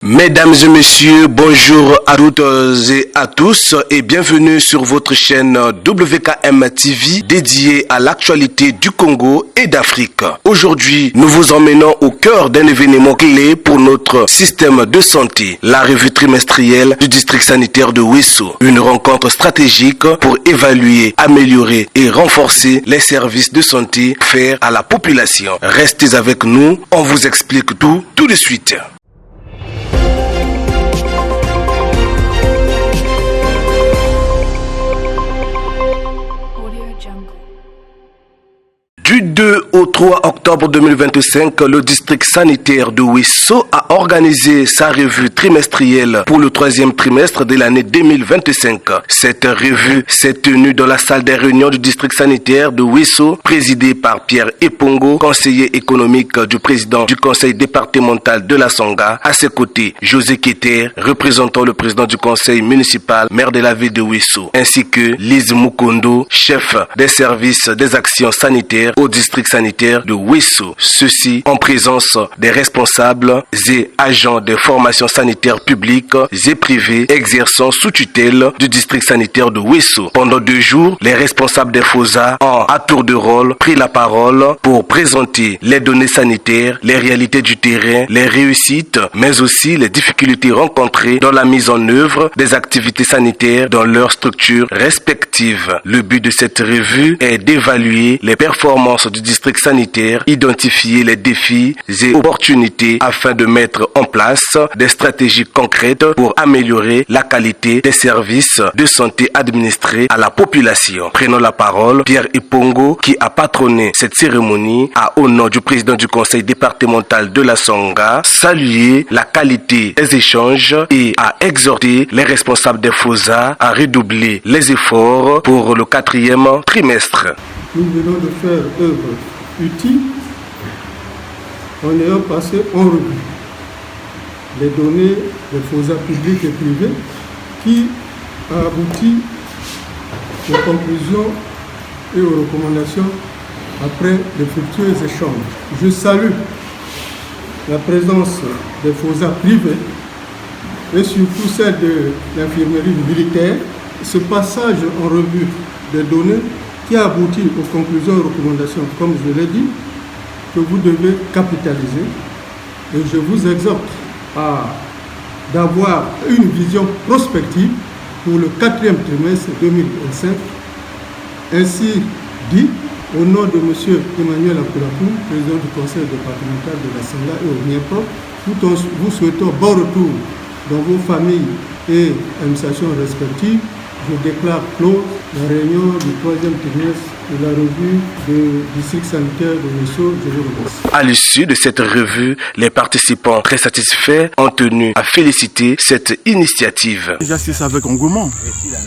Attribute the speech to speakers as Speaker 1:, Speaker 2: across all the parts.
Speaker 1: Mesdames et messieurs, bonjour à toutes et à tous et bienvenue sur votre chaîne WKM TV dédiée à l'actualité du Congo et d'Afrique. Aujourd'hui, nous vous emmenons au cœur d'un événement clé pour notre système de santé, la revue trimestrielle du district sanitaire de Wesso. Une rencontre stratégique pour évaluer, améliorer et renforcer les services de santé offerts à la population. Restez avec nous, on vous explique tout de suite. Du 2 au 3 octobre 2025, le district sanitaire de Wesso a organisé sa revue trimestrielle pour le troisième trimestre de l'année 2025. Cette revue s'est tenue dans la salle des réunions du district sanitaire de Wesso, présidée par Pierre Epongo, conseiller économique du président du conseil départemental de la Songa. À ses côtés, José Keter, représentant le président du conseil municipal, maire de la ville de Wesso, ainsi que Lise Mukondo, chef des services des actions sanitaires au district sanitaire de Wesso. Ceci en présence des responsables et agents des formations sanitaires publiques et privées exerçant sous tutelle du district sanitaire de Wesso. Pendant 2 jours, les responsables des FOSA ont à tour de rôle pris la parole pour présenter les données sanitaires, les réalités du terrain, les réussites, mais aussi les difficultés rencontrées dans la mise en œuvre des activités sanitaires dans leurs structures respectives. Le but de cette revue est d'évaluer les performances du district sanitaire, identifier les défis et opportunités afin de mettre en place des stratégies concrètes pour améliorer la qualité des services de santé administrés à la population. Prenons la parole, Pierre Epongo, qui a patronné cette cérémonie, a au nom du président du conseil départemental de la Songa, salué la qualité des échanges et a exhorté les responsables des FOSA à redoubler les efforts pour le 4e trimestre.
Speaker 2: Nous venons de faire œuvre utile en ayant passé en revue les données des FOSA publics et privés qui a abouti aux conclusions et aux recommandations après de fructueux échanges. Je salue la présence des FOSA privés et surtout celle de l'infirmerie militaire. Ce passage en revue des données qui a abouti aux conclusions et recommandations, comme je l'ai dit, que vous devez capitaliser. Et je vous exhorte d'avoir une vision prospective pour le 4e trimestre 2025. Ainsi dit, au nom de M. Emmanuel Akoulapou, président du conseil départemental de la Songa et au mien propre, vous souhaitons bon retour dans vos familles et administrations respectives. Je déclare clos la réunion du 3e trimestre de la revue du district sanitaire de Wesso. Je vous remercie.
Speaker 1: À l'issue de cette revue, les participants très satisfaits ont tenu à féliciter cette initiative.
Speaker 3: J'assiste avec engouement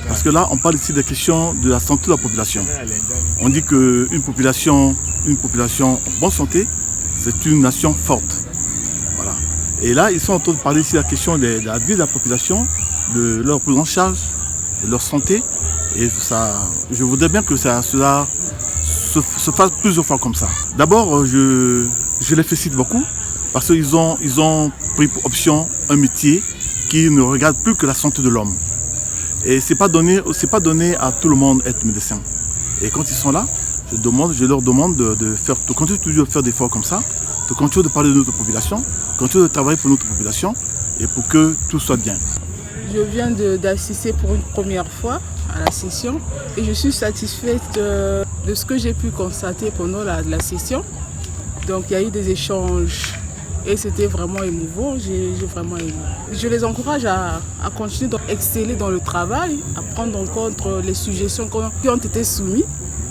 Speaker 3: parce que là, on parle ici des questions de la santé de la population. On dit qu'une population en bonne santé, c'est une nation forte. Voilà. Et là, ils sont en train de parler ici de la question de la vie de la population, de leur prise en charge, de leur santé, et ça, je voudrais bien que cela se fasse plusieurs fois comme ça. D'abord, je les félicite beaucoup parce qu'ils ont pris pour option un métier qui ne regarde plus que la santé de l'homme. Et c'est pas donné à tout le monde d'être médecin. Et quand ils sont là, je leur demande de continuer toujours de faire des efforts comme ça, de continuer de parler de notre population, de continuer de travailler pour notre population et pour que tout soit bien.
Speaker 4: Je viens d'assister pour une première fois à la session et je suis satisfaite de ce que j'ai pu constater pendant la session. Donc il y a eu des échanges et c'était vraiment émouvant, j'ai vraiment aimé. Je les encourage à continuer d'exceller dans le travail, à prendre en compte les suggestions qui ont été soumises.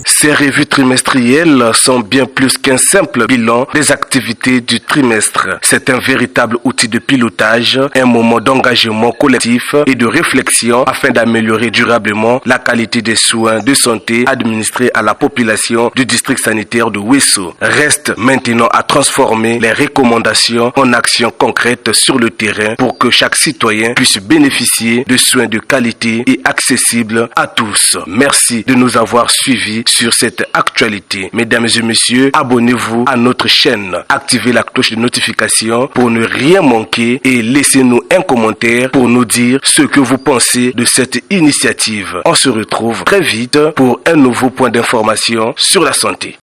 Speaker 1: Ces revues trimestrielles sont bien plus qu'un simple bilan des activités du trimestre. C'est un véritable outil de pilotage, un moment d'engagement collectif et de réflexion afin d'améliorer durablement la qualité des soins de santé administrés à la population du district sanitaire de Wesso. Reste maintenant à transformer les recommandations en actions concrètes sur le terrain pour que chaque citoyen puisse bénéficier de soins de qualité et accessibles à tous. Merci de nous avoir suivis sur sur cette actualité. Mesdames et messieurs, abonnez-vous à notre chaîne, activez la cloche de notification pour ne rien manquer et laissez-nous un commentaire pour nous dire ce que vous pensez de cette initiative. On se retrouve très vite pour un nouveau point d'information sur la santé.